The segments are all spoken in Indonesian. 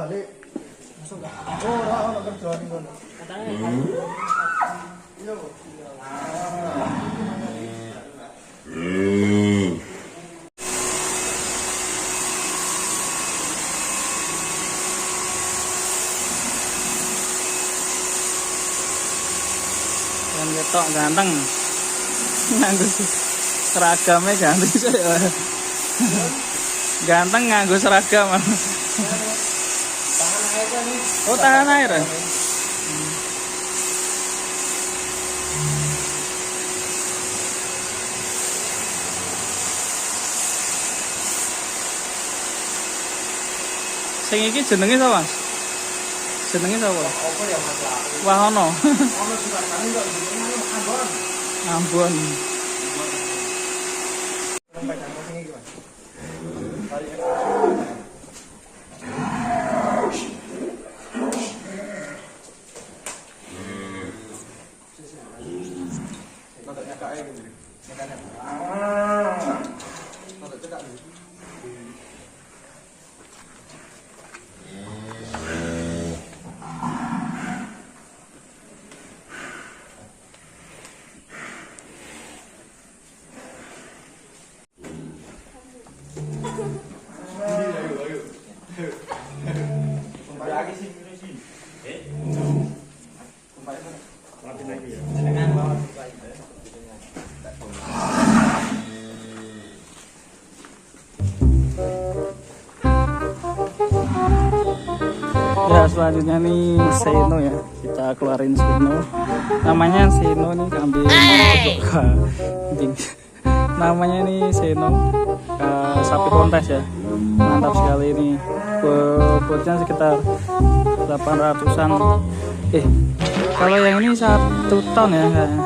balik. Masuk enggak? Oh, ora kerja ning kono. Katanya iya. Yang ketok ganteng. Nganggo seragamnya ganteng sih. Ganteng nganggo seragam. Tahan air kan nih. Oh, tahan air. Sing iki jenenge sapa? Jenenge sapa? Apa ya Mas lah? Wahono. Ono juga kan kok jenenge Ambon. Ambon. Sampai nang sing iki, Mas. Ya, selanjutnya nih Seno ya, kita keluarin Seno. Namanya Seno nih, kambing. Namanya nih Seno, sapi kontes ya. Mantap sekali ini. Bobotnya sekitar 800-an. Kalau yang ini 1 ton ya kayaknya.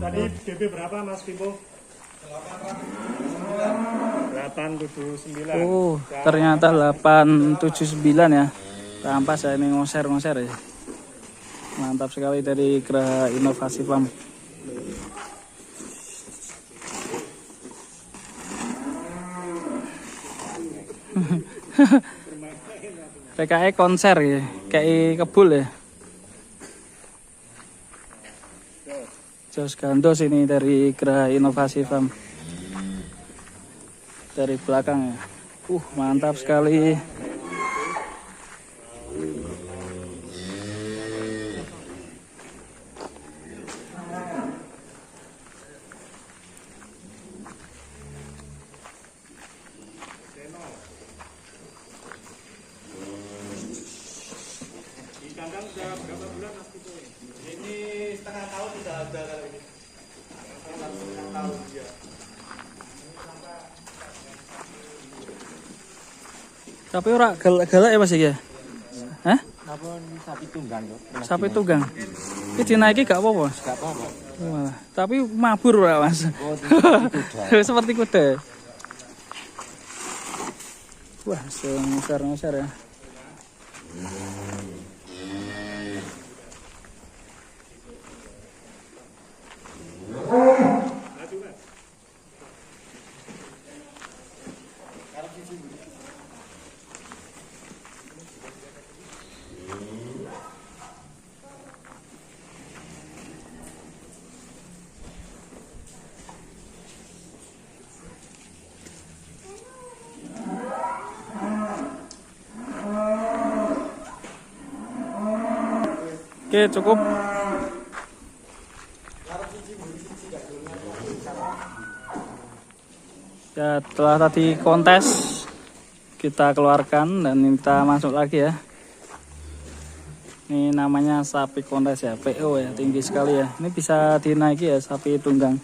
Tadi DP berapa Mas Pipo? 879. Oh, ternyata 879 ya. Rampas ya, ini ngoser-ngoser ya. Mantap sekali dari Geraha Inovasi Farm. PKE konser ya, kayak kebul ya. Jos gandos ini dari Geraha Inovasi Farm. Dari belakang ya. Mantap sekali. Di kandang udah berapa bulan Mas Pipo? Ini setengah tahun sudah ada kali ini. Setengah tahun ya. Tapi ora galak-galak ya Mas ya? Hah? Napa sapi tunggang kok? Sapi tunggang. Iki dinaiki gak apa-apa? Gak apa-apa. Wah, tapi mabur ora Mas. Oh, kuda. Seperti kuda. Wah, ngoser-ngoser ya. Oke, cukup. Ya, setelah tadi kontes kita keluarkan dan kita masuk lagi ya. Ini namanya sapi kontes ya, PO ya, tinggi sekali ya. Ini bisa dinaiki ya, sapi tunggang.